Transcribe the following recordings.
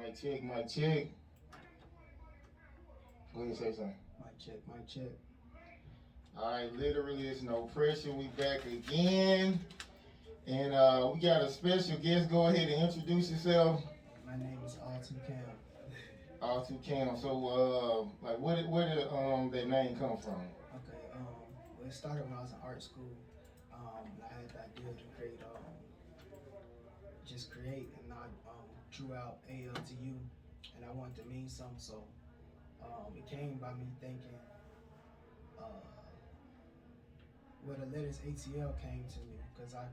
Mic check, mic check. Go ahead and say something. Mic check, mic check. Alright, literally, it's no pressure. We back again. And we got a special guest. Go ahead and introduce yourself. My name is Altu. Altu Cam. So, like, where did that name come from? Okay, well, it started when I was in art school. I had the idea to create, just create, and I drew out ALTU, and I wanted to mean something, so it came by me thinking, well, the letters ATL came to me because I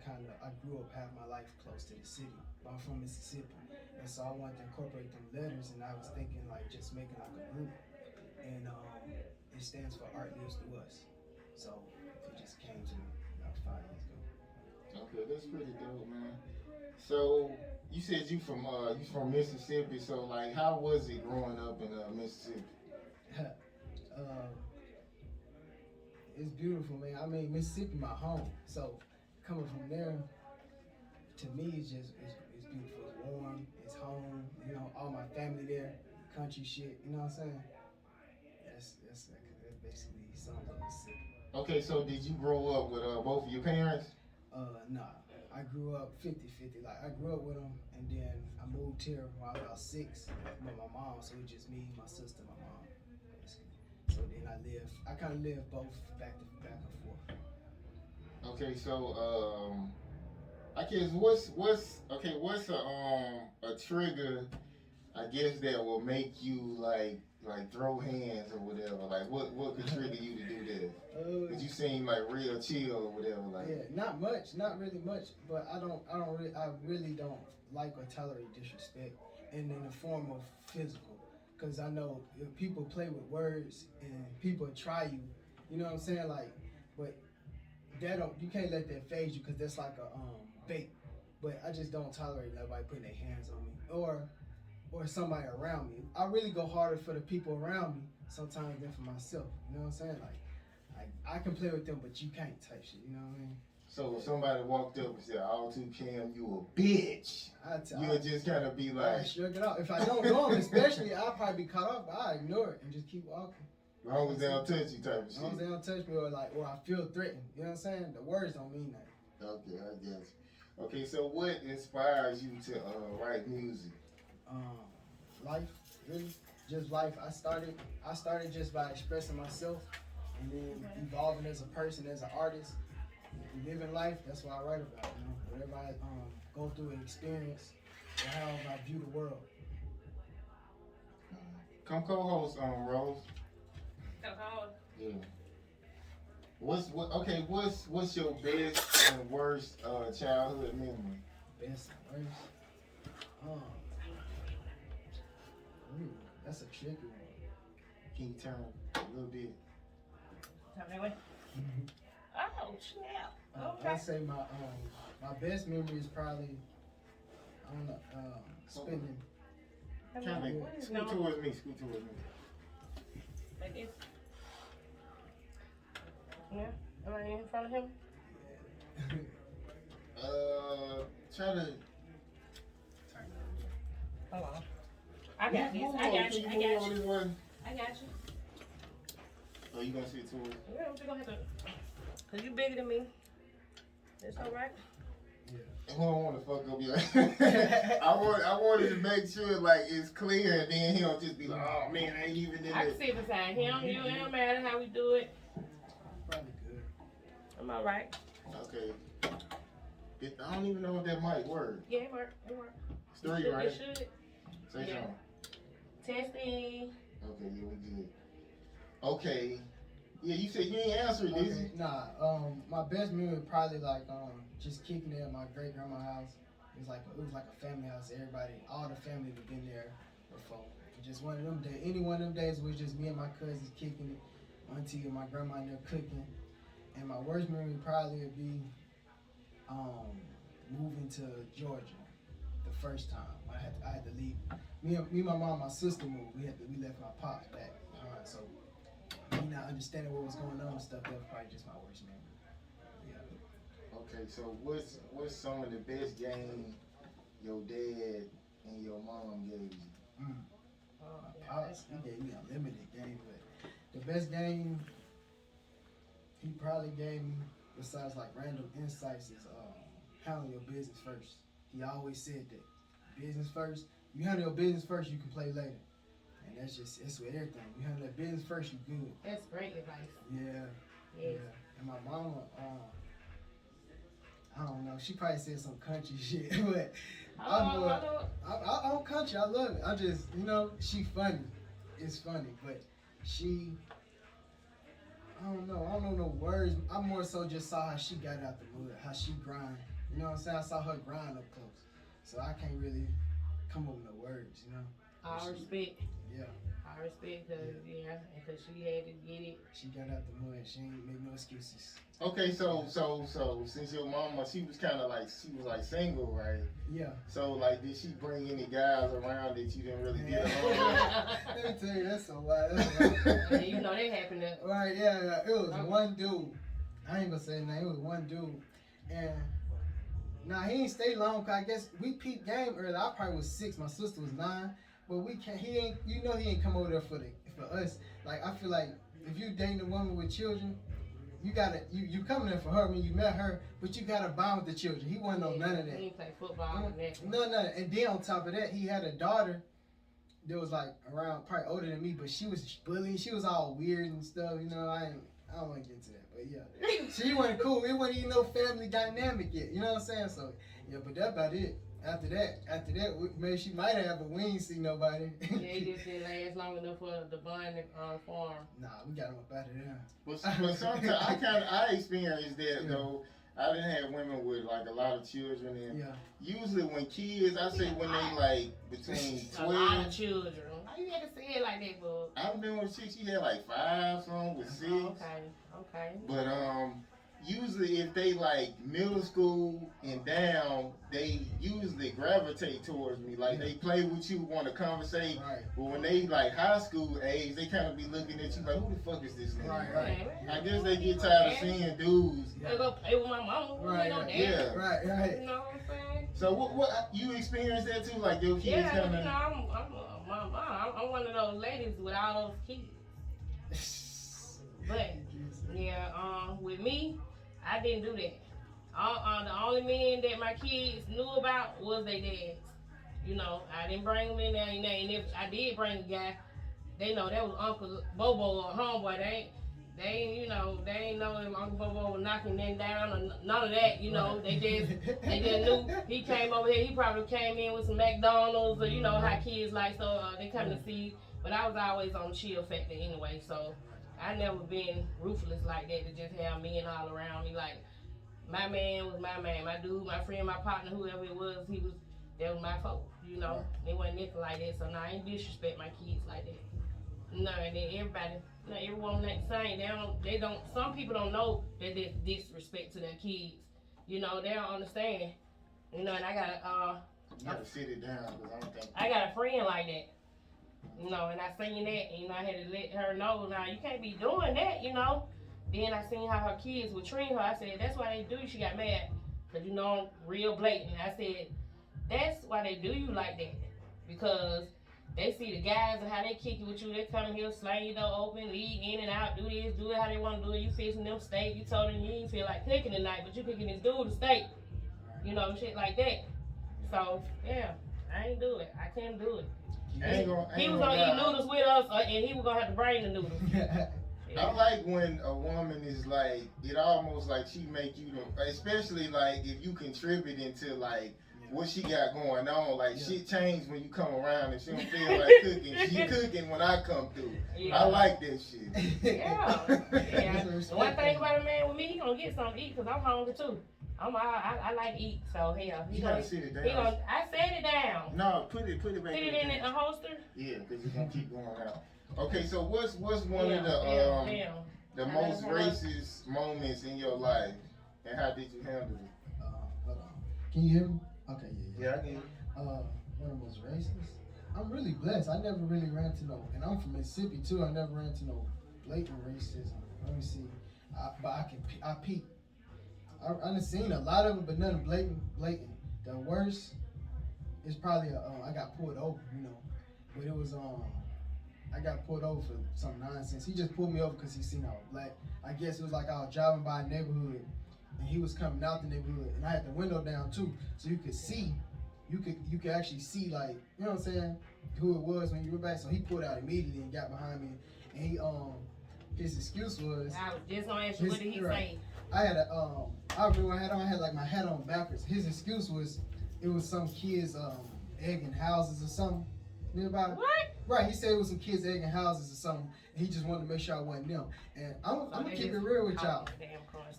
grew up half my life close to the city. I'm from Mississippi, and so I wanted to incorporate them letters, and I was thinking like just making like a group, and it stands for Art Lives Through Us. So it just came to me about 5 years ago. Okay, that's pretty dope, man. So you said you from Mississippi. So like, how was it growing up in Mississippi? It's beautiful, man. I mean, Mississippi, my home. So coming from there, to me, it's beautiful. It's warm. It's home. You know, all my family there. Country shit. You know what I'm saying? That's basically sums up Mississippi. Okay, so did you grow up with both of your parents? Nah. I grew up 50-50. Like, I grew up with them, and then I moved here when I was about 6 with my mom. So it was just me, my sister, my mom, basically. So then I kind of lived both back and forth. Okay, so I guess what's a trigger, I guess, that will make you like throw hands or whatever? Like what could trigger you to do that? Cause you seem like real chill or whatever. Like, yeah, not really much, but I really don't like or tolerate disrespect, and in the form of physical. Cause I know if people play with words and people try you, you know what I'm saying? Like, but you can't let that phase you, cause that's like a bait. But I just don't tolerate nobody putting their hands on me or somebody around me. I really go harder for the people around me sometimes than for myself. You know what I'm saying? Like I can play with them, but you can't type shit. You know what I mean? so if somebody walked up and said, "Altu Cam, you a bitch," you would just kind of be like, shrug it off. If I don't know them, especially, I'll probably be caught off, but I ignore it and just keep walking. as long as they don't touch you, type of shit. As long as they don't touch me or I feel threatened. You know what I'm saying? The words don't mean that. Okay, I guess. Okay, so what inspires you to write music? Life, really, just life. I started just by expressing myself, and then evolving as a person, as an artist. Living life, that's what I write about. You know, whatever I go through and experience, or how I view the world. Come co-host Rose. Co-host. Yeah. What's your best and worst childhood memory? Best and worst. That's a tricky one. Can you turn a little bit? Turn that way. Oh snap! Okay. I'd say my best memory is probably spending. Scoot towards me. Like this. Yeah. Am I in front of him? Try to. Hold on. I got this. I got you. Oh, you gonna sit towards? Yeah, we're gonna have to. Cause you bigger than me. That's all right. Yeah. I don't want to fuck up your. I wanted to make sure like it's clear, and then he'll just be like, "Oh man, I ain't even in I it." can sit beside him. You, it don't matter how we do it. Probably good. I'm all right. Okay. I don't even know if that might work. Yeah, it work. It work. It's 3, right? It should. Say something. Testing. Okay, yeah, we good. Okay. Yeah, you said you ain't answered this. Okay, nah, my best memory probably like just kicking it at my great grandma's house. It was like a family house. Everybody, all the family had been there before. Just one of them days. Any one of them days was just me and my cousins kicking it. Auntie and my grandma in there cooking. And my worst memory probably would be moving to Georgia the first time. I had to leave. Me, my mom, my sister moved. We left my pops back behind. So me not understanding what was going on and stuff, that was probably just my worst memory. Yeah. Okay, so what's some of the best game your dad and your mom gave you? Yeah, Pops, he gave me a limited game, but the best game he probably gave me, besides like random insights, is handle your business first. He always said that business first. You handle your business first, you can play later. And it's with everything. You handle that business first, you good. that's great advice. Yeah, Yes. yeah. And my mama, I don't know. She probably said some country shit, but I'm country. I love it. I just, she funny. It's funny, but she, I don't know. I don't know no words. I more so just saw how she got out the mud, how she grind. You know what I'm saying? I saw her grind up close, so I can't really come up with no words. I respect. Yeah. I respect because because she had to get it. She got out the mud. She ain't make no excuses. Okay, so since your mama, she was like single, right? Yeah. So like, did she bring any guys around that you didn't really get along with? Let me tell you, that's so wild. You know that happened. Right, yeah. It was one dude. I ain't gonna say his name. It was one dude, and he ain't stay long. Cause I guess we peaked game early. I probably was 6. My sister was 9. But we can't. He ain't come over there for us. Like, I feel like if you dating a woman with children, you gotta you coming there for her. I mean, you met her, but you gotta bond with the children. He wasn't on none of that. He ain't play football and that. No. And then on top of that, he had a daughter that was like around probably older than me, but she was bullying. She was all weird and stuff. I don't want to get into that, but yeah, she wasn't cool. It wasn't even no family dynamic yet. You know what I'm saying? So yeah, but that's about it. After that, maybe she might have, but we ain't see nobody. Yeah, he just didn't last long enough for the bond farm. Nah, we got him up out of there. But sometimes I experienced that though. I didn't have women with like a lot of children, and usually when kids, I say when they like between 12. A lot of children. Why you had to say it like that, bud? I've been with she had like 5, some with 6. Okay. But usually if they like middle school and down, they usually gravitate towards me. Like they play with you, want to conversate. Right. But when they like high school age, they kind of be looking at you like, who the fuck is this nigga? Right. I guess they get tired of seeing dudes. They go play with my mama. Right. Yeah. Right. You know what I'm saying? So what you experienced that too? Like your kids kind of. I'm one of those ladies with all those kids. But with me, I didn't do that. The only men that my kids knew about was their dads. I didn't bring them in there. And if I did bring a guy, they know that was Uncle Bobo or homeboy. They ain't know if Uncle Bobo was knocking them down or none of that. They just knew he came over here. He probably came in with some McDonald's or how kids like. So they come to see. But I was always on chill factor anyway. So I never been ruthless like that to just have men all around me. Like, my man was my man. My dude, my friend, my partner, whoever it was, that was my folk. They wasn't nothing like that. So I ain't disrespect my kids like that. No, and then everyone ain't the same. They don't. Some people don't know that there's disrespect to their kids. They don't understand. And I gotta You gotta sit it down because I don't think. I got a friend like that. And I seen that, and I had to let her know, now you can't be doing that, Then I seen how her kids would treat her. I said, that's why they do you. She got mad. Because, I'm real blatant. I said, that's why they do you like that. Because they see the guys and how they kick it with you. They come here, slang your door open, leave in and out, do this, do it how they want to do it. You fixing them steak. You told them you didn't feel like cooking tonight, but you cooking this dude a steak. Shit like that. So, yeah, I ain't do it. I couldn't do it. He was gonna eat noodles with us, and he was gonna have to bring the noodles. I like when a woman is like, it almost like she make you, especially like if you contributing to like what she got going on. Like shit changed when you come around and she don't feel like cooking. She cooking when I come through. I like that shit. Yeah. The one thing about a man with me, he gonna get something to eat because I'm hungry too. I like to eat, so hell. You gotta sit it down. I set it down. No, put it back. Put it in a holster. Yeah, because it's gonna keep going out. Okay, so what's one of the most racist moments in your life, and how did you handle it? Hold on. Can you hear me? Okay, yeah. I can. One of the most racist. I'm really blessed. I never really ran to no, and I'm from Mississippi too. I never ran to no blatant racism. Let me see. I peeped. I done seen a lot of them, but nothing blatant. The worst is probably I got pulled over, but it was I got pulled over for some nonsense. He just pulled me over because he seen I was black. I guess it was like I was driving by a neighborhood, and he was coming out the neighborhood, and I had the window down too, so you could see, you could actually see, like, you know what I'm saying, who it was when you were back. So he pulled out immediately and got behind me, and he his excuse was, I was just gonna ask you, what did he say? I had I remember I had like my hat on backwards. His excuse was, it was some kids egging houses or something nearby. What? Right, he said it was some kids egging houses or something, and he just wanted to make sure I wasn't them. And I'm gonna keep it real with y'all.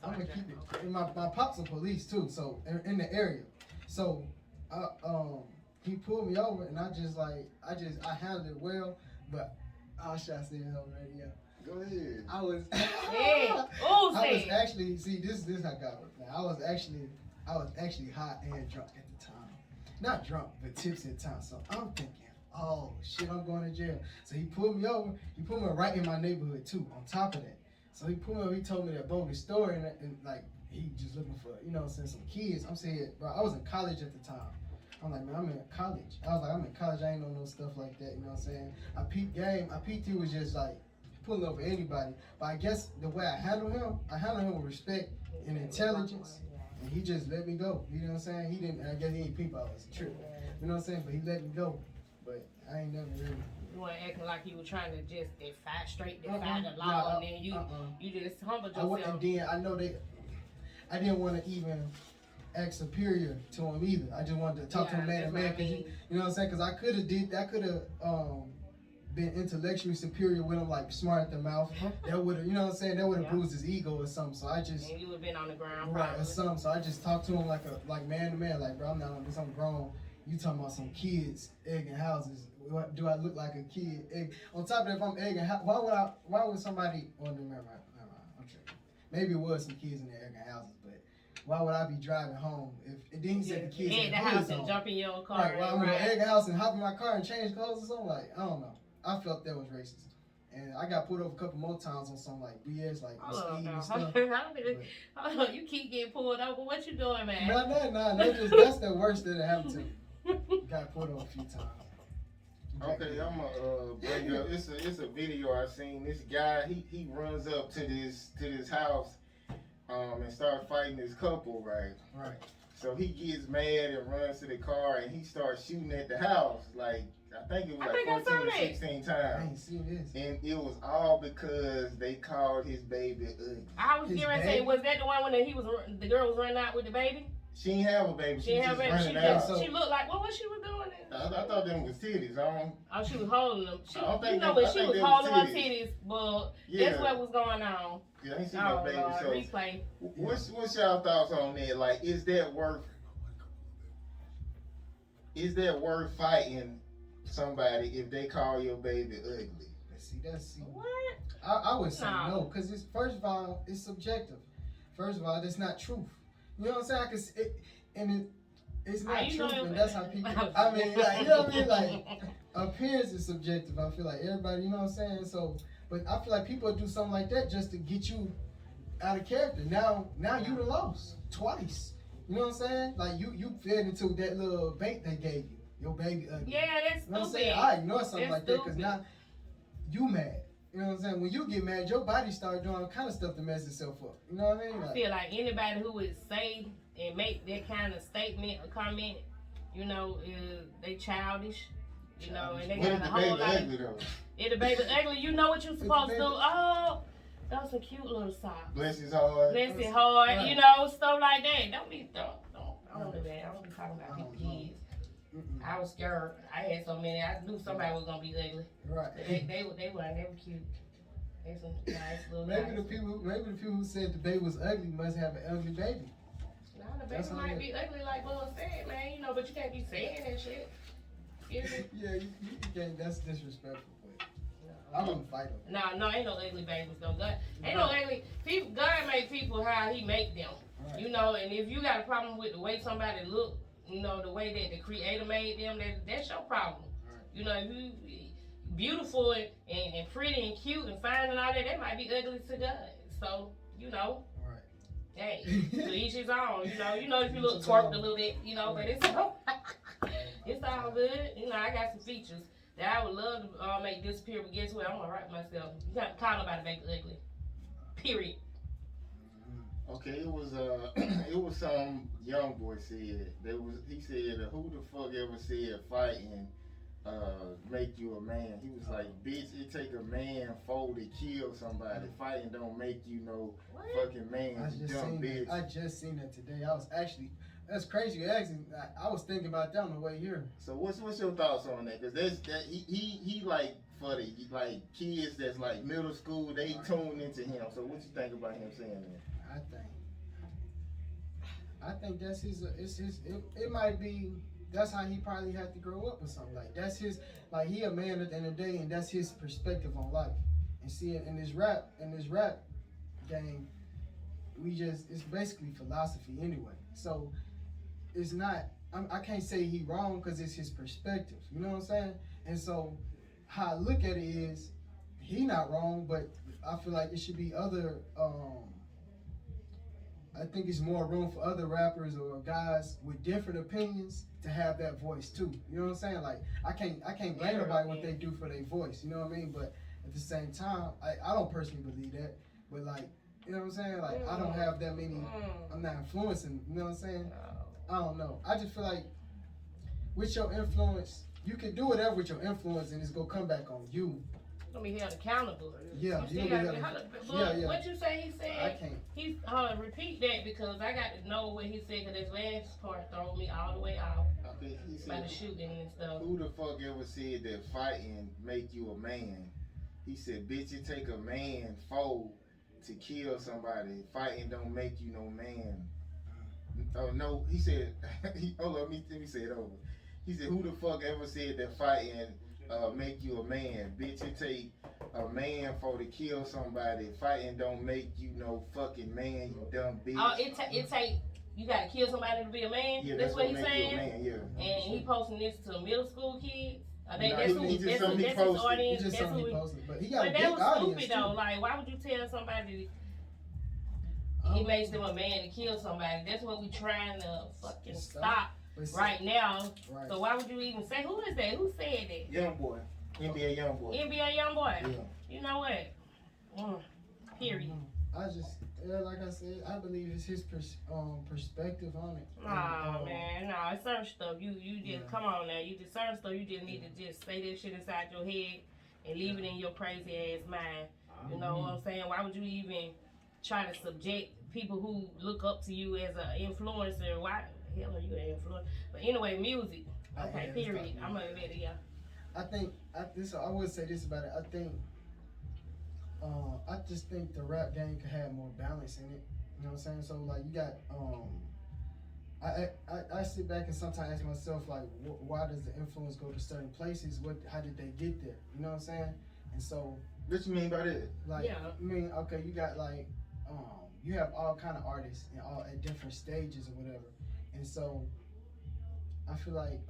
I'm gonna keep it. And my pops are police too, so in the area. So he pulled me over, and I handled it well, but how should I say it on radio? Go ahead. I was actually, see, this how God works. Now, I was actually high and drunk at the time. Not drunk, but tipsy at the time. So I'm thinking, oh shit, I'm going to jail. So he pulled me over. He put me right in my neighborhood too. On top of that, so he pulled me over. He told me that bogus story, and like he just looking for, you know, some kids. I'm saying, bro, I was in college at the time. I'm like, man, I'm in college. I was like, I'm in college. I ain't know no stuff like that. You know what I'm saying? I peeped game. I peeped he was just like pulling over anybody. But I guess the way I handled him with respect and intelligence. And he just let me go. You know what I'm saying? He didn't. I guess he ain't peep. I was a trip. You know what I'm saying? But he let me go. But I ain't never really. You weren't acting like you were trying to just defy the law, and then you just humbled yourself. And then I know I didn't want to even act superior to him either. I just wanted to talk to him man to man. You know what I'm saying? Because I could have been intellectually superior with him, like smart at the mouth. That would have, you know what I'm saying? That would have bruised his ego or something. So I just. And you would have been on the ground. Right, or something. So I just talked to him like man to man. Like, bro, I'm not on this. I'm grown. You talking about some kids egging houses? Do I look like a kid? On top of that, if I'm egging, why would somebody? Well, never mind. I'm tripping. Maybe it was some kids in there egging houses, but why would I be driving home if then he said the kids egg the house and jump in your car? Right, well, I'm gonna egg a house and hop in my car and change clothes or something. Like, I don't know. I felt that was racist. And I got pulled over a couple more times on some like BS, like speed and stuff. Hold on, you keep getting pulled over. What you doing, man? No, that's the worst that happened to me. Got pulled over a few times. Okay, I'm gonna bring up. It's a video I seen. This guy he runs up to this house, and start fighting this couple, right? Right. So he gets mad and runs to the car and he starts shooting at the house. Like I think it was like 14 or 16 times. I ain't seen this. And it was all because they called his baby ugly. I was going to say, was that the one when the girl was running out with the baby? She didn't have a baby. She was just running out. She looked like, what she was doing? I thought them was titties. Oh, she was holding them. She was holding her titties, but that's what was going on. Yeah, I ain't seen no baby. Lord, So replay. What's y'all thoughts on that? Like, is that worth fighting somebody if they call your baby ugly? That's what? I would say no, because it's, first of all, it's subjective. First of all, that's not truth. You know what I'm saying? It's not truth, and that's how people. I mean, like, you know what I mean? Like, appearance is subjective. I feel like everybody, you know what I'm saying? So, but I feel like people do something like that just to get you out of character. Now you done lost twice. You know what I'm saying? Like you fed into that little bait they gave you. Your baby ugly. Yeah, that's you know stupid. What I'm saying? I ignore something that's like that because now you mad. You know what I'm saying? When you get mad, your body starts doing all kind of stuff to mess itself up. You know what I mean? I feel like anybody who would say and make that kind of statement or comment, you know, they childish. You know, and they got a whole lot of. If the baby ugly, you know what you're supposed to do. Oh, that was a cute little socks. Bless his heart. Bless his heart. Right. You know, stuff like that. Don't be I don't do that. I don't be talking about people's kids. I was scared. I had so many. I knew somebody was gonna be ugly. Right. They were cute. They some nice little. Maybe the people who said the baby was ugly must have an ugly baby. No, the baby might be ugly like Bud said, man. You know, but you can't be saying that shit. Yeah, you can't. That's disrespectful. But I wouldn't fight them. No, ain't no ugly babies though. God, ain't no ugly people. God make people how He make them. Right. You know, and if you got a problem with the way somebody look. You know, the way that the Creator made them, that's your problem. Right. You know, if you beautiful and pretty and cute and fine and all that might be ugly to God. So, you know, right. Hey, to each his own. You know, if you look twerked a little bit, you know, but it's all good. You know, I got some features that I would love to make disappear, but guess what? I'm gonna write myself. You can't call nobody back ugly. Period. Okay, it was it was some young boy said he said who the fuck ever said fighting make you a man? He was like, bitch, it take a man four to kill somebody. Fighting don't make you no fucking man. You dumb bitch. I just seen that today. I was actually, that's crazy. You asking. I was thinking about that on the way here. So what's your thoughts on that? Cause he like for the like kids that's like middle school, they tune into him. So what you think about him saying that? I think that's his. It might be. That's how he probably had to grow up or something. Like that's his. Like he a man at the end of the day, and that's his perspective on life. And see, in this rap game, it's basically philosophy anyway. So it's not. I can't say he wrong because it's his perspective. You know what I'm saying? And so how I look at it is, he not wrong, but I feel like it should be other. I think it's more room for other rappers or guys with different opinions to have that voice too. You know what I'm saying? Like I can't blame nobody what they do for their voice. You know what I mean? But at the same time, I don't personally believe that. But like, you know what I'm saying? Like I don't have that many. I'm not influencing. You know what I'm saying? I don't know. I just feel like with your influence, you can do whatever with your influence, and it's gonna come back on you. Gonna be held accountable. Yeah, you what you say he said? I can't. He's repeat that because I got to know what he said because this last part threw me all the way off. Okay, he said, by the shooting and stuff. Who the fuck ever said that fighting make you a man? He said, bitch, it take a man foe to kill somebody. Fighting don't make you no man. Oh no, he said. Hold on, let me say it over. He said, who the fuck ever said that fighting make you a man? Bitch, it take a man for to kill somebody. Fighting don't make you no fucking man, you dumb bitch. Oh, it take you gotta kill somebody to be a man? Yeah, that's what he's make saying? You a man, yeah. And he posting this to middle school kids? That's his audience. He just something he posted. But he got but a big that was audience stupid though. Like, why would you tell somebody he makes them a man to kill somebody? That's what we trying to fucking stop right now. Right. So why would you even say, who is that? Who said that? Young boy. NBA young boy. NBA young boy. Yeah. You know what? Period. I just, like I said, I believe it's his perspective on it. Oh man, no, it's certain stuff. You just come on now. You just certain stuff. You just need to just say that shit inside your head and leave it in your crazy ass mind. You know what I'm saying? Why would you even try to subject people who look up to you as an influencer? Why the hell are you an influencer? But anyway, music. Okay, period. I'm gonna let it go. I would say this about it. I just think the rap game could have more balance in it. You know what I'm saying? So like you got I sit back and sometimes ask myself like, why does the influence go to certain places? How did they get there? You know what I'm saying? And so what you mean by that? Like, yeah. I mean, okay, you got like you have all kind of artists and all at different stages or whatever, and so I feel like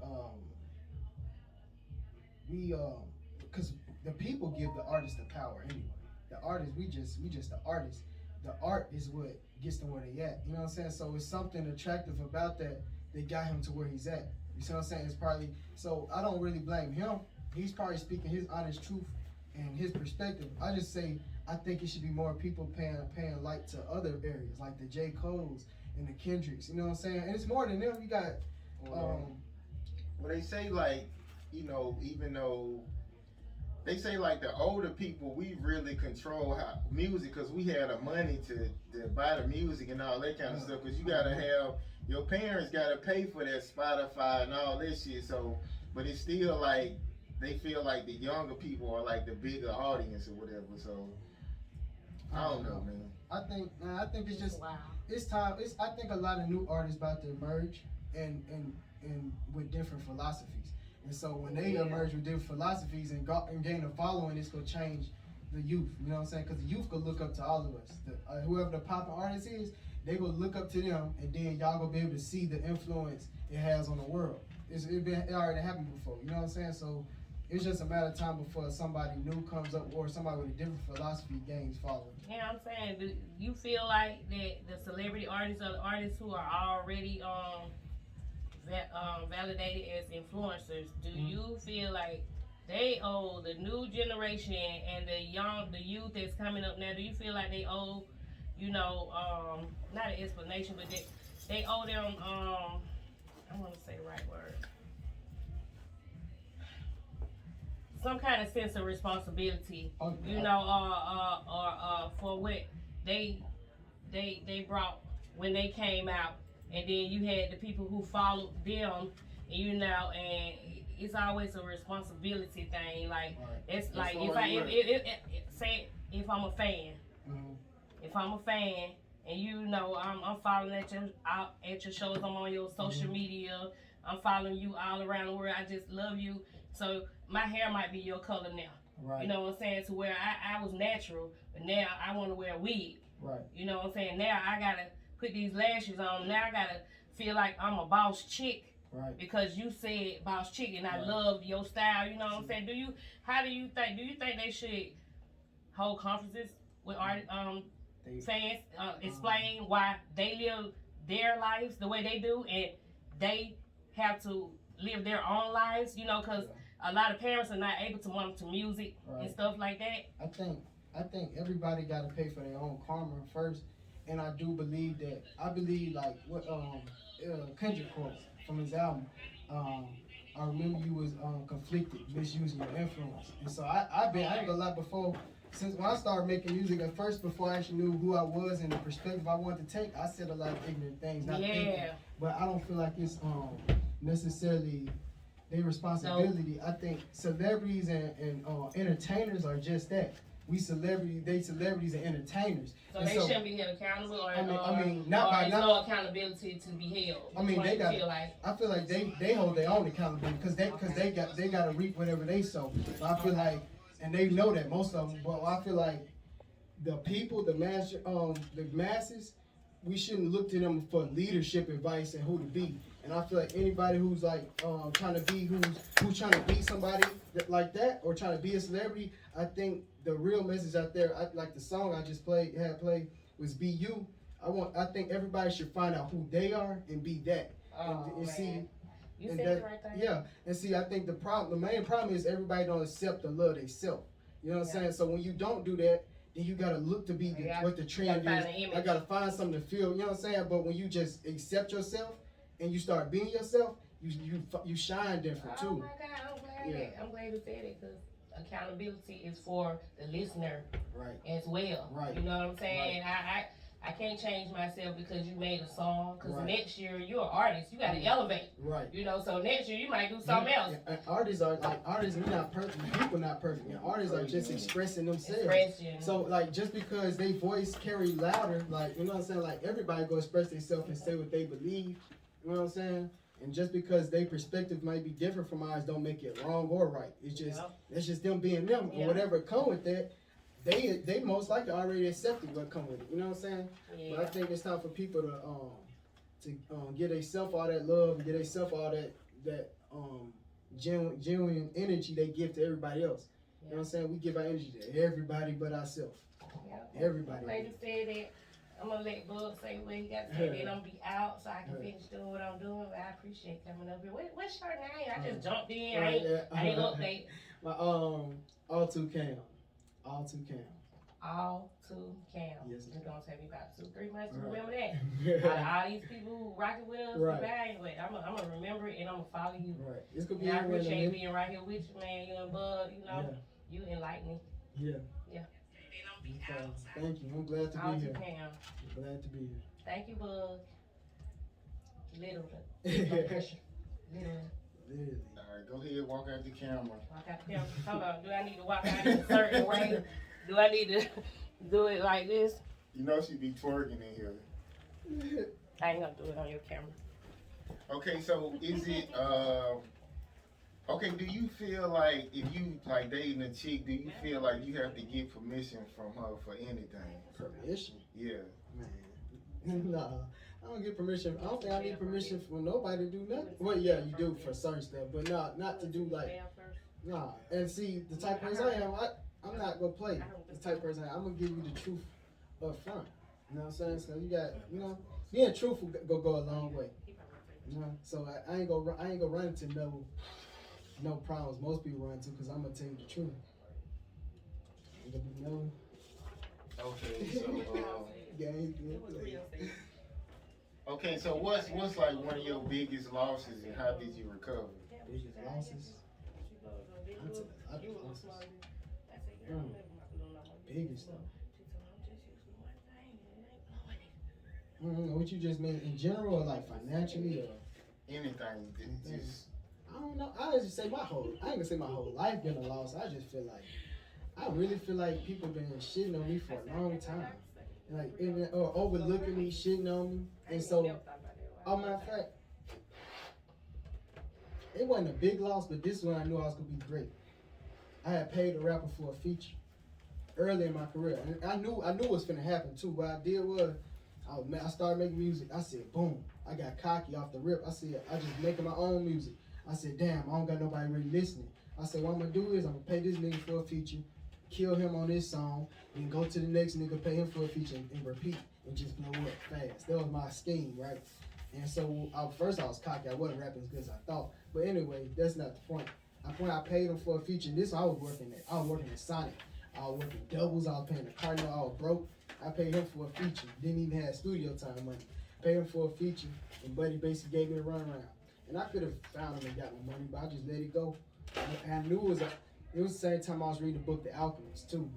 because the people give the artist the power anyway. The artist, we just the artists. The art is what gets them where they at. You know what I'm saying? So it's something attractive about that got him to where he's at. You see what I'm saying? It's probably, so I don't really blame him. He's probably speaking his honest truth and his perspective. I just say I think it should be more people paying light to other areas like the J. Cole's and the Kendricks. You know what I'm saying? And it's more than them. You got well, they say like, you know, even though they say like the older people, we really control how music because we had the money to buy the music and all that kind of stuff. Because you gotta have your parents gotta pay for that Spotify and all that shit. So, but it's still like they feel like the younger people are like the bigger audience or whatever. So I don't know, man. I think it's just it's time. I think a lot of new artists about to emerge and with different philosophies. And so when they emerge with different philosophies and gain a following, it's going to change the youth. You know what I'm saying? Because the youth could look up to all of us. Whoever the popping artist is, they going to look up to them, and then y'all going to be able to see the influence it has on the world. It already happened before. You know what I'm saying? So it's just a matter of time before somebody new comes up or somebody with a different philosophy gains following. Yeah, I'm saying, do you feel like that the celebrity artists or the artists who are already validated as influencers, do you feel like they owe the new generation and the youth that's coming up now. Do you feel like they owe, not an explanation, but they owe them I want to say the right word, some kind of sense of responsibility, for what they brought when they came out, and then you had the people who followed them, and it's always a responsibility thing. Like it's like if I'm a fan, if I'm a fan, and I'm following at your shows, I'm on your social media, I'm following you all around the world. I just love you. So my hair might be your color now. Right. You know what I'm saying? To where I was natural, but now I want to wear a wig. Right. You know what I'm saying? Now I gotta put these lashes on. Now I gotta feel like I'm a boss chick. Right. Because you said boss chick, and I love your style. You know what I'm saying? Do you think they should hold conferences with fans, explain why they live their lives the way they do, and they have to live their own lives? Because a lot of parents are not able to monitor music and stuff like that. I think everybody got to pay for their own karma first, and I do believe that. I believe like what Kendrick quote from his album. I remember you was conflicted, misusing your influence, and so I ain't gonna lie, before. Since when I started making music, at first, before I actually knew who I was and the perspective I wanted to take, I said a lot of ignorant things, not thinking. But I don't feel like it's necessarily their responsibility. I think celebrities and entertainers are just that. They celebrities and entertainers. So they shouldn't be held accountable, or no accountability to be held. I mean, I feel like they hold their own accountability because they got to reap whatever they sow. So I feel like. And they know that, most of them, but I feel like the people, the masses, we shouldn't look to them for leadership advice and who to be. And I feel like anybody who's like trying to be somebody like that, or trying to be a celebrity, I think the real message out there, like the song I just played was "Be You." I think everybody should find out who they are and be that. And see. You said it right there. Yeah, and see, I think the main problem is everybody don't accept and love themselves. You know what I'm saying? So when you don't do that, then you gotta look to be what the trend is. I gotta find something to feel. You know what I'm saying? But when you just accept yourself and you start being yourself, you shine different too. Oh my God, I'm glad you said it, because accountability is for the listener, as well. Right. You know what I'm saying? Right. I can't change myself because you made a song. Because next year you're an artist, you got to elevate. Right. So next year you might do something else. And artists, we're not perfect. People not perfect. And artists are just expressing themselves. So like, just because they voice carry louder, like, you know what I'm saying? Like, everybody go express themselves and say what they believe. You know what I'm saying? And just because their perspective might be different from ours, don't make it wrong or right. It's just them being them, and whatever come with that. They most likely already accepted what come with it. You know what I'm saying? Yeah. But I think it's time for people to get themselves all that love and get themselves all that genuine energy they give to everybody else. You know what I'm saying? We give our energy to everybody but ourselves. Yeah. Everybody. I'm glad you said that. I'm gonna let Bug say what he got to say, then I'm gonna be out so I can finish doing what I'm doing. But I appreciate coming up here. What's your name? I just jumped in. I ain't update. My Altu Cam. Altu Cam. Altu Cam. Yes. It's gonna take me about 2-3 months to remember that. Out of all these people who rocking with us, I'm gonna remember it, and I'm gonna follow you. Right. It's gonna be. And I appreciate being right here with you, man. You and Bud, you enlighten me. Yeah. Yeah. Thank you. I'm glad to be here. Cam. I'm glad to be here. Thank you, Bud. Literally. No pressure. Literally. All right, go ahead, walk out the camera. Walk out the camera. Hold on. Do I need to walk out in a certain way? Do I need to do it like this? You know she be twerking in here. I ain't gonna do it on your camera. Okay, so is it okay, do you feel like if you like dating a chick, do you feel like you have to get permission from her for anything? Permission? Yeah. Man. Nah. I don't get permission. I don't think I need permission from nobody to do nothing. Well, yeah, you do for certain stuff, but not to do like, nah. And see, the type of person I am, I'm not gonna play the type of person I'm gonna give you the truth up front. You know what I'm saying? So you got, being truthful go a long way. You know, so I ain't gonna run into no problems most people run into, because I'm gonna tell you the truth. It'll be no Okay, so game. okay, so what's like one of your biggest losses and how did you recover? Biggest losses. I took losses. Mm. Biggest though. What you just mean in general, or like financially, or Anything, just I don't know. I just say I ain't gonna say my whole life been a loss. I just feel like I really feel like people been shitting on me for a long time, like even or overlooking me, shitting on me, and so, matter of fact, it wasn't a big loss, but this one I knew I was gonna be great. I had paid a rapper for a feature early in my career, and I knew it was finna happen too. What I did was, I started making music. I said, boom, I got cocky off the rip. I said, I just making my own music. I said, damn, I don't got nobody really listening. I said, what I'm gonna do is I'm gonna pay this nigga for a feature, kill him on this song, then go to the next nigga, pay him for a feature, and repeat, and just blow up fast. That was my scheme, right? And so first I was cocky. I wasn't rapping as good as I thought. But anyway, that's not the point. When I paid him for a feature, this I was working at Sonic. I was working doubles. I was paying the Cardinal. I was broke. I paid him for a feature. Didn't even have studio time money. Paid him for a feature, and Buddy basically gave me a runaround. And I could have found him and got my money, but I just let it go. And I knew it was the same time I was reading the book The Alchemist too.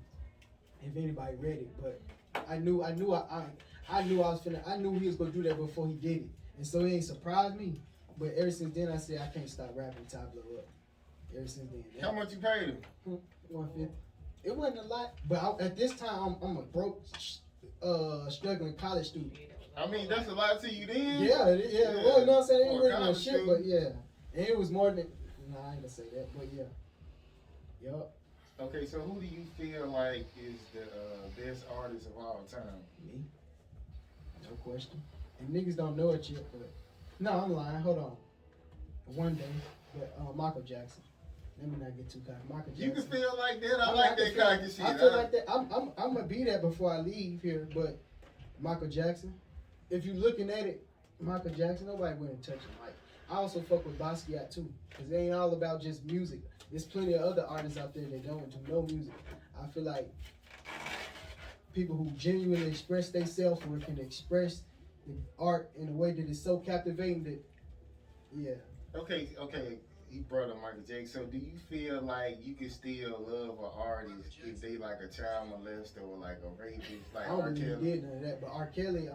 If anybody read it, but I knew he was gonna do that before he did it, and so it ain't surprised me. But ever since then, I said I can't stop rapping until I blow up. Ever since then. how much you paid him? 150. It wasn't a lot, but at this time I'm a broke, struggling college student. I mean, that's a lot to you then. Yeah. Well, you know what I'm saying? It ain't For a really no college shit, student. but yeah, and it was more than. No, I ain't gonna say that, but yeah. Yup. Okay, so who do you feel like is the best artist of all time? Me. No question. And niggas don't know it yet, but no, I'm lying. Hold on. One day, but Michael Jackson. Let me not get too cocky. Michael Jackson. You can feel like that. I mean, like can that feel- cocky shit. I feel like that. I'm gonna be that before I leave here, but Michael Jackson. If you looking at it, Michael Jackson, nobody wouldn't touch him. Like I also fuck with Basquiat too, cause it ain't all about just music. There's plenty of other artists out there that don't do no music. I feel like people who genuinely express themselves or can express the art in a way that is so captivating that, yeah. Okay. He brought up Michael Jackson. So do you feel like you can still love an artist if they like a child molester or like a rapist, like I don't R. believe Kelly? he did none of that, but R. Kelly,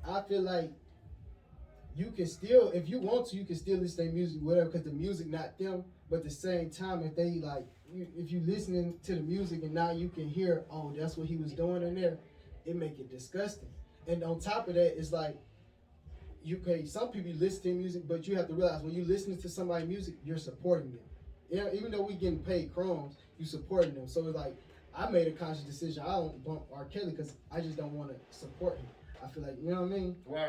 I feel like you can still, if you want to, you can still listen to their music, whatever, because the music not them. But at the same time, if they like, if you listening to the music and now you can hear, oh, that's what he was doing in there, it make it disgusting. And on top of that, it's like, some people listen to music, but you have to realize when you listening to somebody's music, you're supporting them. Yeah, even though we getting paid crumbs, you supporting them. So it's like, I made a conscious decision. I don't bump R. Kelly because I just don't want to support him. I feel like, you know what I mean? Why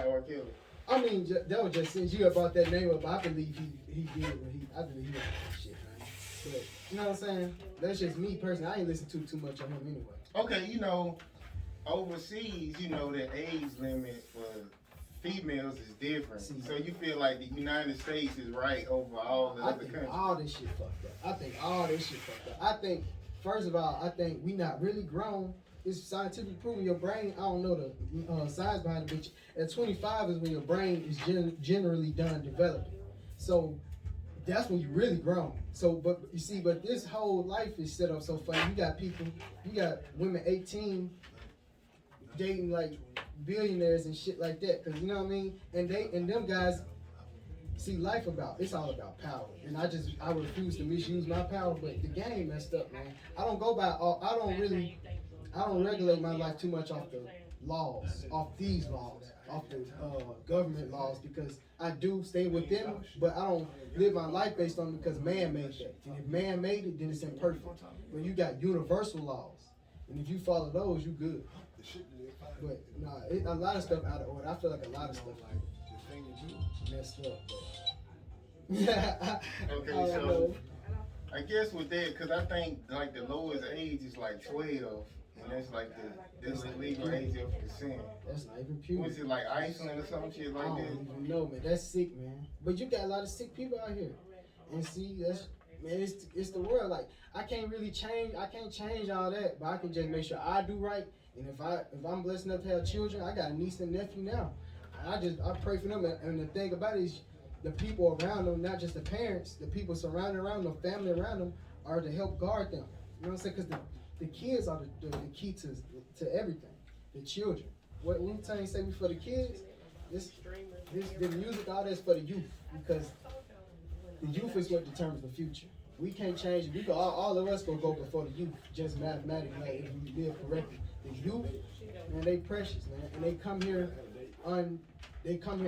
R. Kelly? I mean, that was just since you brought that name up, I believe he did what I believe he did that shit, man. But, you know what I'm saying? That's just me personally. I ain't listen to too much of him anyway. Okay, overseas, the age limit for females is different. See. So you feel like the United States is right over all the I other think countries? all this shit fucked up. I think, first of all, we not really grown. It's scientifically proven your brain, I don't know the science behind it, but at 25 is when your brain is generally done developing. So that's when you really grown. So, but you see, this whole life is set up so funny. You got women 18 dating like billionaires and shit like that, cause you know what I mean? And them guys see life it's all about power. And I refuse to misuse my power, but the game messed up, man. I don't regulate my life too much off the laws, off these laws, off the government laws, because I do stay within them, but I don't live my life based on it because man made that. And if man made it, then it's imperfect. But you got universal laws, and if you follow those, you good. But nah, a lot of stuff out of order. I feel like a lot of stuff messed up. Okay, so I guess with that, because I think like the lowest age is like 12, and that's like the legal age of consent. That's not even pure. Was it like Iceland or some shit like I that? don't even know, man. That's sick, man. But you got a lot of sick people out here. And see, that's man, it's the world. Like I can't change all that, but I can just make sure I do right. And if I'm blessed enough to have children, I got a niece and nephew now. And I pray for them. And the thing about it is, the people around them, not just the parents, the people surrounding around them, family around them, are to help guard them. You know what I'm saying? Because the kids are the key to everything. The children. What Wu-Tang say for the kids? The music, all that's for the youth, because the youth is what determines the future. We can't change it. We go, all of us gonna go before the youth, just mathematically, like, if we live correctly. The youth, man, they precious, man, and they come here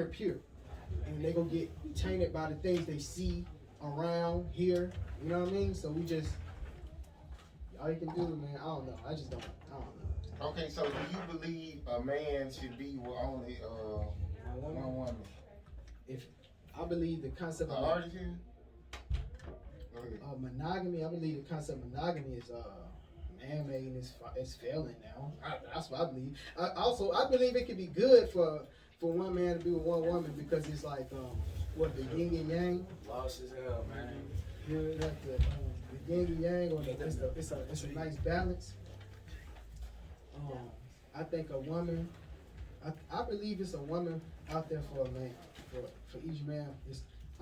pure, and they gonna get tainted by the things they see around here. You know what I mean? So we just, all you can do, man. I don't know. I don't know. Okay, so do you believe a man should be with only one woman? If I believe the concept of monogamy, I believe the concept of monogamy is man-made and it's failing now. That's what I believe. I believe it could be good for one man to be with one woman, because it's like what, the yin and yang. Lost as hell, man. You know, like the yin and yang, or it's a nice balance. I think a woman. I believe it's a woman out there for a man, for each man.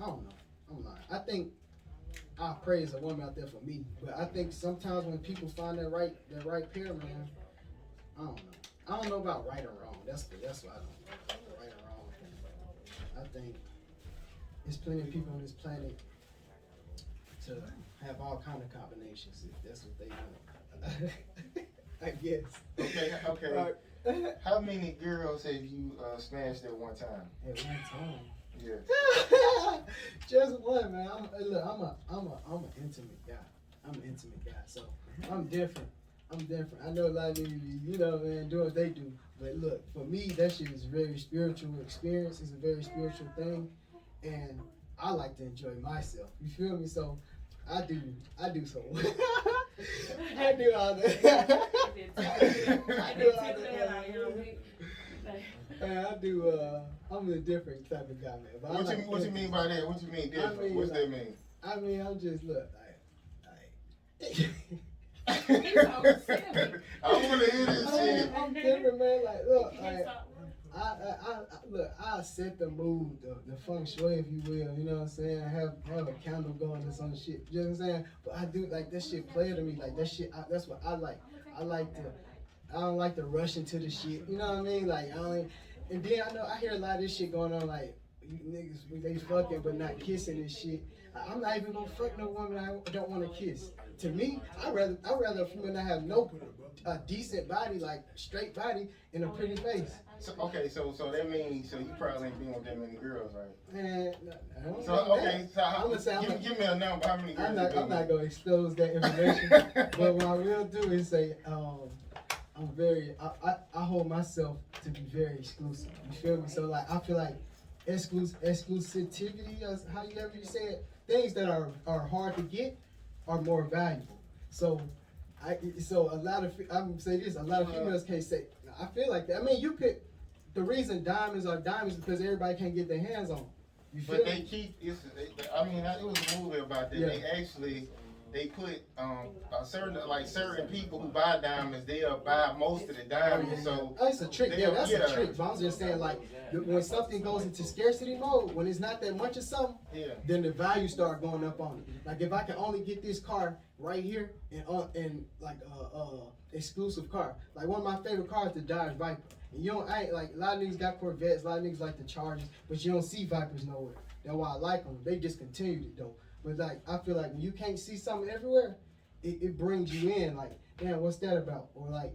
I don't know. I'm lying. I think I praise a woman out there for me, but I think sometimes when people find that right pair, man, I don't know. I don't know about right or wrong. That's what I don't know. Right or wrong. I think there's plenty of people on this planet to have all kind of combinations if that's what they want. I guess. Okay. How many girls have you smashed at one time? At one time. Yeah. Just one, man. I'm an intimate guy. I'm an intimate guy, so I'm different. I know a lot of niggas, man, do what they do. But look, for me, that shit is a very spiritual experience. It's a very spiritual thing, and I like to enjoy myself. You feel me? So I do so. I do all that. I'm a different type of guy, man. But What you mean by that? What you mean different? What's that mean? I mean, I'm just, look, I want to hear this shit. I'm different, man. Like, look, I set the mood, the feng shui, if you will. You know what I'm saying? Have a candle going or some shit. You know what I'm saying? But I do like that shit play to me. Like that shit. That's what I like. I don't like to rush into the shit. You know what I mean? Like and then I hear a lot of this shit going on. Like you niggas, they fucking but not kissing and shit. I'm not even gonna fuck no woman I don't want to kiss. To me, I'd rather a woman that have a decent body, like straight body and a pretty face. So that means you probably ain't been with that many girls, right? Man, give me a number. How many girls? I'm not gonna expose that information. But what I will do is say, I hold myself to be very exclusive. You feel me? So like I feel like exclusivity, however you say it, things that are hard to get are more valuable. So a lot of I'm gonna say this, a lot of females can't say. I feel like that. I mean, you could. The reason diamonds are diamonds is because everybody can't get their hands on them. You feel but they keep. It was a movie about that. Yeah. They put certain people who buy diamonds, they'll buy most of the diamonds. So it's a trick. Yeah, that's a trick. But I'm just saying, like, when something goes into scarcity mode, when it's not that much of something, then the value start going up on it. Like if I can only get this car right here and like exclusive car. Like one of my favorite cars, the Dodge Viper. And I ain't like a lot of niggas got Corvettes, a lot of niggas like the Chargers, but you don't see Vipers nowhere. That's why I like them. They discontinued it though. But like I feel like when you can't see something everywhere, it brings you in. Like, damn, what's that about? Or like,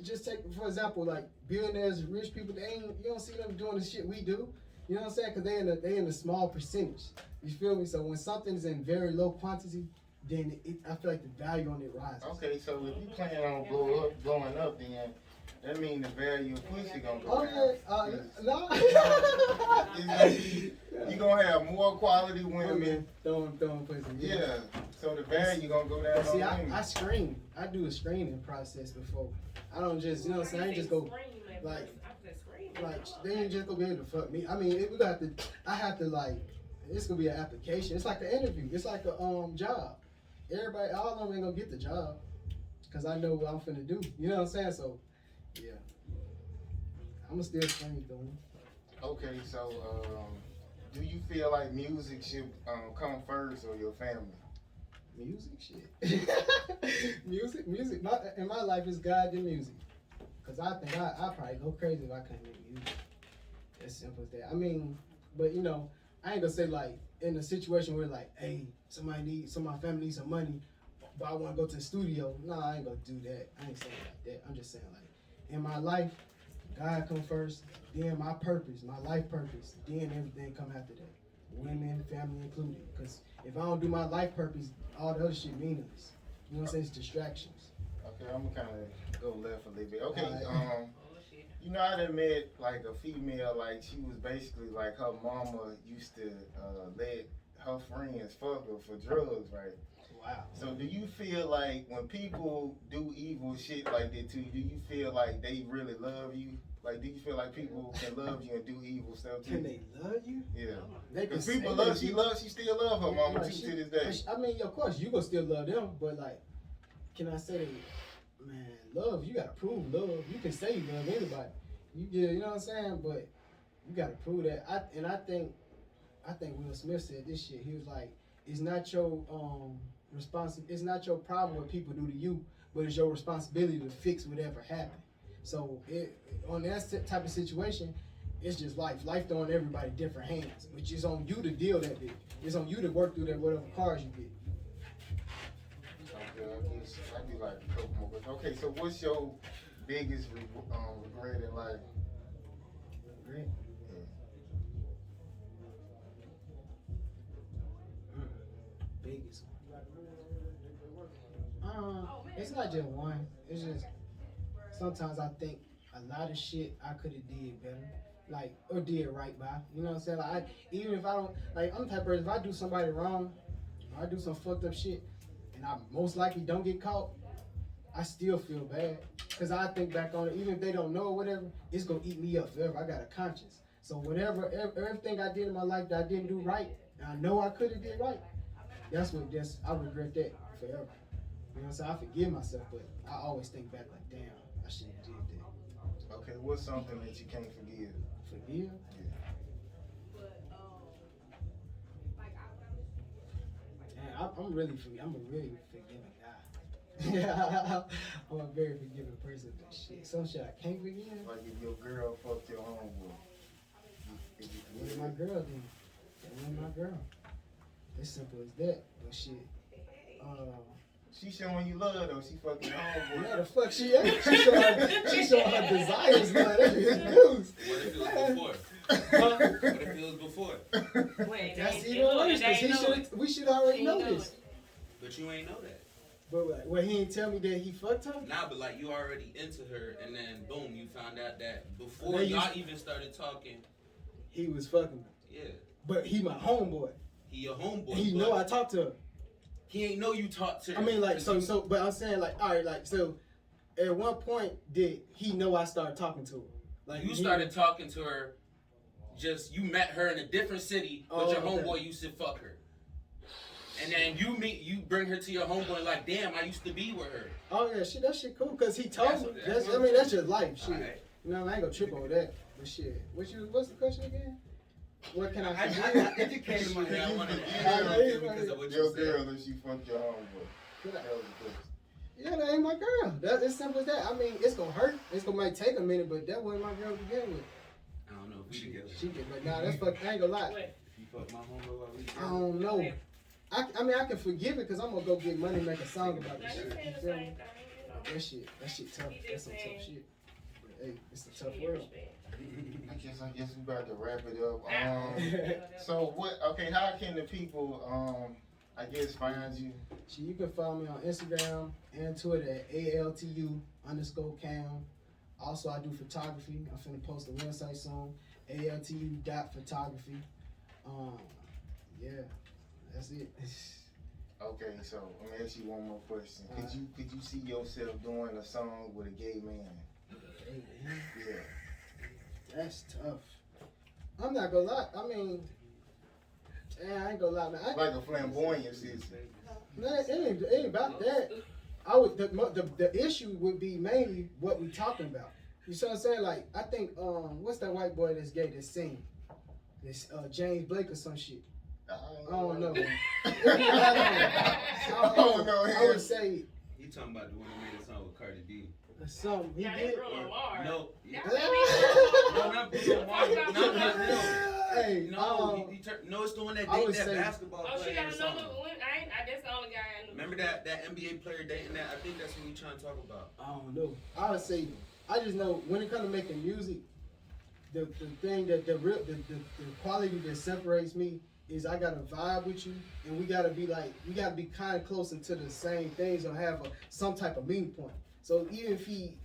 just take for example, like billionaires, rich people. You don't see them doing the shit we do. You know what I'm saying? Because they in a small percentage. You feel me? So when something's in very low quantity, then I feel like the value on it rises. Okay, so if you plan on blowing up, then that means the value of pussy gonna go down. No. You gonna have more quality women. Throwing pussy. Yeah. So the value gonna go down. See, I screen. I do a screening process before. I don't just, you know what I'm saying? I ain't just go like they ain't just gonna be able to fuck me. I mean, I have to like it's gonna be an application. It's like an interview. It's like a job. Everybody, all of them ain't gonna get the job, cause I know what I'm finna do. You know what I'm saying? So, yeah, I'ma still swing through 'em. Okay, so do you feel like music should come first or your family? Music, shit. music. In my life is God than music. Cause I think I probably go crazy if I couldn't make music. As simple as that. I mean, but you know, I ain't gonna say like in a situation where like, hey, some of my family needs some money, but I wanna go to the studio. Nah, I ain't gonna do that. I ain't saying like that. I'm just saying like, in my life, God come first, then my purpose, my life purpose, then everything come after that. Women, family included. Cause if I don't do my life purpose, all the other shit meaningless. You know what I'm saying? It's distractions. Okay, I'm gonna kind of go left a little bit. Okay, Alright. you know, I done met like a female, like she was basically like her mama used to let her friends fuck her for drugs, right? Wow. So do you feel like when people do evil shit like that to you, do you feel like they really love you? Like, do you feel like people can love you and do evil stuff to you? Can they love you? Yeah. They can Because people say she still love her mama Like, too to this day. I mean, of course, you gonna still love them, but like, can I say, man, love, you gotta prove love. You can say you love anybody. You know what I'm saying? But you gotta prove that. I think Will Smith said this shit. He was like, it's not your it's not your problem what people do to you, but it's your responsibility to fix whatever happened. So on that type of situation, it's just life. Life throwing everybody different hands, which is on you to deal that bit. It's on you to work through that whatever cars you get. Okay, I do like a couple more. But okay, so what's your biggest regret in life? Regret? Biggest one. It's not just one. It's just sometimes I think a lot of shit I could have did better, like or did right by. You know what I'm saying? Like even if I don't, like I'm the type of person, if I do somebody wrong, or I do some fucked up shit, and I most likely don't get caught, I still feel bad because I think back on it. Even if they don't know or whatever, it's gonna eat me up forever. I got a conscience. So whatever, everything I did in my life that I didn't do right, and I know I could have did right. I regret that forever. You know what I'm saying? I forgive myself, but I always think back like, damn, I shouldn't have did that. Okay, what's something that you can't forgive? Forgive? Yeah. Man, I'm a really forgiving guy. Yeah, I'm a very forgiving person. But shit, some shit I can't forgive. Like if your girl fucked your homeboy. What my girl did? That wasn't my girl. As simple as that. But shit, She showing you love though. She fucking your homeboy. yeah, the fuck she ain't. She showing her desires, man. That's news. What if it was before? Wait, That's even worse because we should already know this. But you ain't know that. But like, well, he didn't tell me that he fucked her. Nah, but like you already into her, and then boom, you found out that before Then y'all even started talking. He was fucking. Yeah. But he my homeboy. He your homeboy. He know I talked to her. He ain't know you talked to her. I mean, like, but I'm saying, like, all right, like, so, at one point, did he know I started talking to her? Like, you started talking to her, you met her in a different city, but your homeboy used to fuck her. And then you bring her to your homeboy, like, damn, I used to be with her. Oh, yeah, shit, that shit cool, because he told me. That's That's your life, shit. Right. You know, I ain't gonna trip over that. But shit, what's the question again? What can I It just came to my head. I wanted to ask you because of what Your you said. girl that she fucked your homeboy. That was the question. Yeah, that ain't my girl. That's as simple as that. I mean, it's gonna hurt. It's gonna might take a minute, but that wasn't my girl to begin with. I don't know if we together. She get, but nah, that's fuck. I ain't gonna lie. If you fuck my homeboy while we together. I don't know. I mean, I can forgive it because I'm gonna go get money and make a song about this shit. You feel me? That shit tough. That's some tough shit. But hey, it's a tough world. I guess we about to wrap it up. So what? Okay, how can the people, I guess, find you? So you can follow me on Instagram and Twitter at ALTU_cam. Also, I do photography. I'm finna post a website soon. ALTU.photography. Yeah, that's it. Okay, so let me ask you one more question. Could you see yourself doing a song with a gay man? Hey, man. Yeah. That's tough. I'm not gonna lie. I mean, Yeah, I ain't gonna lie, man. Like a flamboyant sister. Man, it ain't about that. I would the issue would be mainly what we talking about. You see what I'm saying? Like I think what's that white boy that's gay that sing? This James Blake or some shit. I don't know. I don't know. I would say He talking about the one that made a song with Cardi B. Some he Yeah, did. Bruno Mars. No. Yeah. No, not Bruno Mars. Not him. Hey, No, no, it's the one that I would dated that say- basketball Oh, she player. got another one. That's the only guy I know. Remember that NBA player dating that? I think that's what we trying to talk about. I don't know. I would say I just know when it comes to making music, the thing that the quality that separates me is I gotta vibe with you, and we gotta be kind of close into the same things or have some type of meeting point. So even if he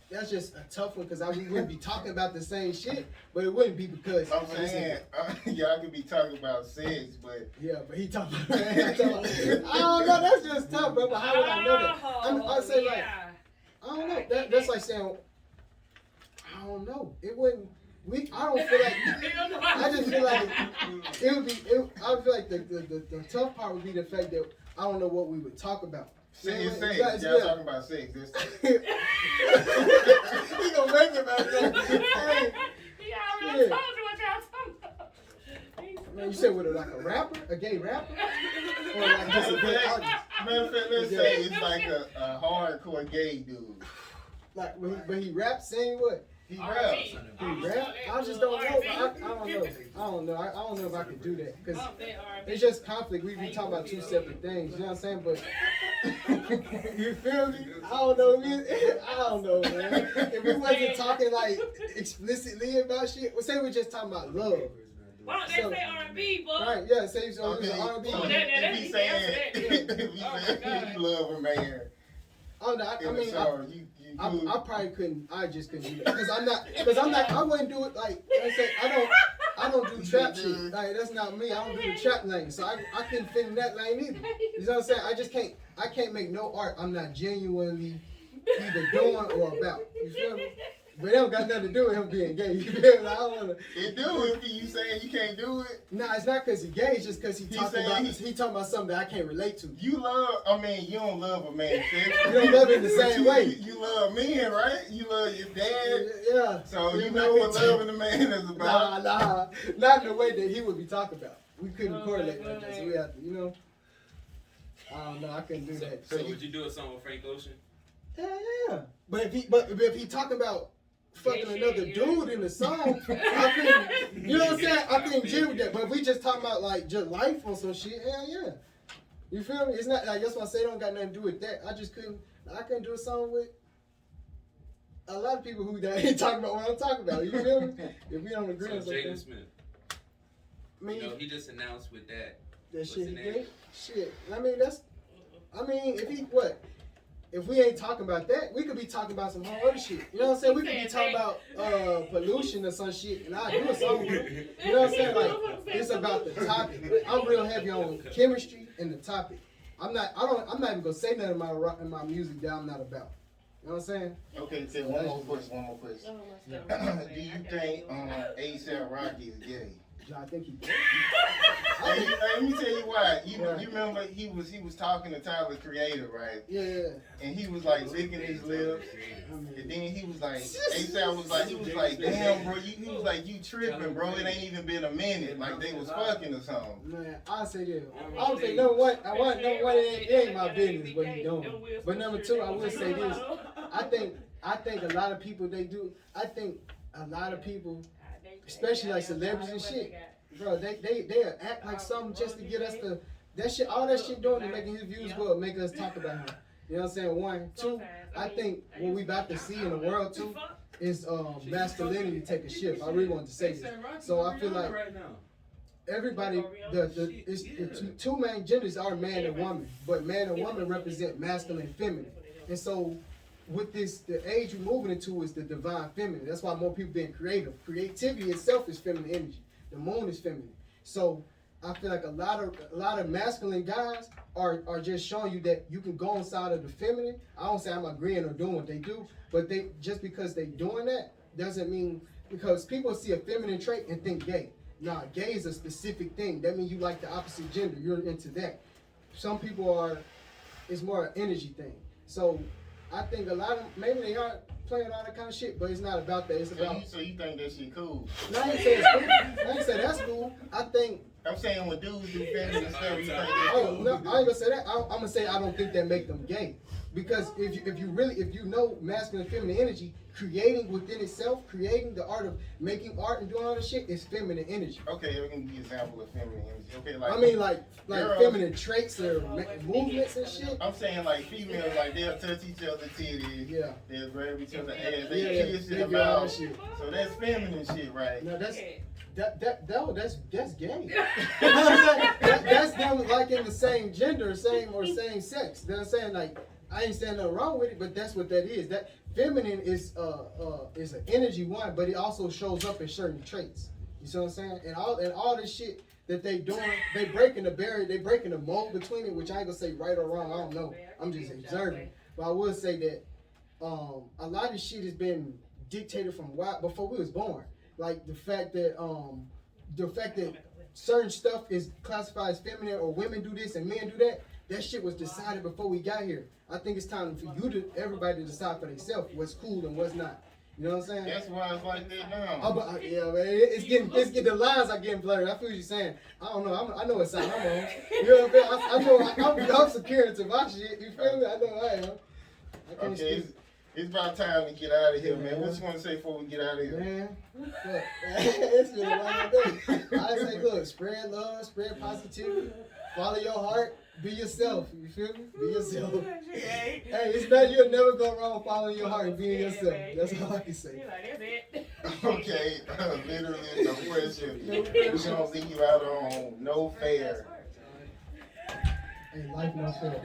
that's just a tough one because we wouldn't be talking about the same shit, but it wouldn't be because I'm saying, y'all could be talking about sex, but yeah, but he talking about I don't know, that's just tough, bro. But how would I know that? I'd say like I don't know. That's like saying I don't know. It wouldn't. I don't feel like. I just feel like it would be. I feel like the tough part would be the fact that I don't know what we would talk about. sex. Yeah. Y'all talking about sex. He gonna make it back there. Hey, He already told you what y'all talking about. man, you said with like a rapper, a gay rapper, or like just a gay artist? Matter of fact, let's say it's like a hardcore gay dude. Like, but he raps, saying what? He raps. He rap? I just don't know. I don't know. I don't know if I could do that because it's just conflict. We talking about two separate things. You know what I'm saying? But you feel me? I don't know. I don't know, man. If we wasn't talking like explicitly about shit, say we're just talking about love. Why don't they say R&B, boy? Right? Yeah. Say so Okay. R&B. So that- if he he saying, answered if he Oh, my saying God. you love a man, I don't know. I in the mean, shower, you I cool. probably couldn't. I just couldn't do that because I'm not. I wouldn't do it like I say. I don't do trap shit. Like that's not me. I don't do the trap lane. So I couldn't fit in that lane either. You know what I'm saying? I just can't. I can't make no art I'm not genuinely either doing or about. You feel me? But it don't got nothing to do with him being gay. You feel me? I don't wanna. It do if you saying you can't do it. Nah, it's not because he's gay. It's just because he talking about something that I can't relate to. You love. I mean, you don't love a man. You don't love it the same way. You love men, right? You love your dad. Yeah. So you know what loving a man is about. Nah, not in the way that he would be talking about. We couldn't correlate like that, so we have to, you know. I don't know. I couldn't do that. So would you do a song with Frank Ocean? Yeah. But if he talking about fucking Yeah, another yeah. dude in the song, I couldn't. You know what I'm saying? I couldn't deal with that. But if we just talking about like just life or some shit, hell yeah. You feel me? It's not like that's why I say it don't got nothing to do with that. I just couldn't. I couldn't do a song with a lot of people who that ain't talking about what I'm talking about. You feel me? If we don't agree So on something. Jaden Smith. I mean, You know, he just announced with that. that what's shit the he name? did. Shit. I mean, if he what? If we ain't talking about that, we could be talking about some whole other shit. You know what I'm saying? We could be talking about pollution or some shit, and I do a song with it. You know what I'm saying? Like it's about the topic. I'm real heavy on chemistry and the topic. I'm not even gonna say nothing in my music that I'm not about. You know what I'm saying? Okay, so one more question. Do you think A$AP Rocky is gay? I think he. Hey, let me tell you why. You remember he was talking to Tyler Creator, right? Yeah. And he was like licking his lips. And then he was like, A$AP was like, damn, bro, he was like, you tripping, bro. It ain't even been a minute. Like they was fucking or something. Man, I say this. I would say number one, it ain't my business what he doing. But number two, I will say this. I think a lot of people I think a lot of people, especially like celebrities and shit, bro, they act like something just to get us to that shit. All that shit doing to making his views go up, make us talk about him. You know what I'm saying? One, two. I think what we about to see in the world too is masculinity take a shift. I really wanted to say this. So I feel like everybody, the two main genders are man and woman, but man and woman represent masculine and feminine, and so. With this, the age we're moving into is the divine feminine. That's why more people being creative. Creativity itself is feminine energy. The moon is feminine. So I feel like a lot of masculine guys are just showing you that you can go inside of the feminine. I don't say I'm agreeing or doing what they do, but just because they doing that doesn't mean because people see a feminine trait and think gay. Nah, gay is a specific thing. That means you like the opposite gender. You're into that. Some people are, it's more an energy thing. So I think a lot of, maybe they are playing all that kind of shit, but it's not about that. It's about. So you think that shit cool? No, I ain't say it's cool. I ain't say that's cool. I think. I'm saying when dudes do feminine stuff, you think that's Oh, cool? no, I ain't gonna say that. I'm gonna say I don't think that make them gay. Because if you know masculine and feminine energy, creating within itself, creating the art of making art and doing all this shit is feminine energy. Okay, let me give you an example of feminine energy. Okay, like I mean, like girls, feminine traits or movements and shit. I'm saying like females, like they'll touch each other's titties. Yeah. They'll grab each other's ass. They Yeah, kiss they in the do all that mouth. shit. So that's feminine shit, right? No, that's gay. That's them like in the same gender, same sex. You know what I'm saying? Like I ain't saying nothing wrong with it, but that's what that is. That feminine is an energy one, but it also shows up in certain traits. You see what I'm saying? And all this shit that they doing, they breaking the barrier, they breaking the mold between it, which I ain't gonna say right or wrong. I don't know. I'm just observing. But I will say that a lot of shit has been dictated from before we was born. Like the fact that certain stuff is classified as feminine or women do this and men do that. That shit was decided before we got here. I think it's time for everybody to decide for themselves what's cool and what's not. You know what I'm saying? That's why it's like that now. Oh, but, yeah, man, it's getting the lines are getting blurred. I feel what you're saying. I don't know. I know what side I'm on. You know what I'm saying? I'm secure into my shit. You feel me? I know I am. I can't Okay, it's about time to get out of here, man. What you want to say before we get out of here? Man, look, it's been a long day. I say, look, spread love, spread positivity, follow your heart, be yourself. You feel me? Be yourself. Hey, it's not, you'll never go wrong following your heart and being yourself. That's all I can say. Okay, literally no pressure. We're gonna leave you out on no fair. Hey, life no fair.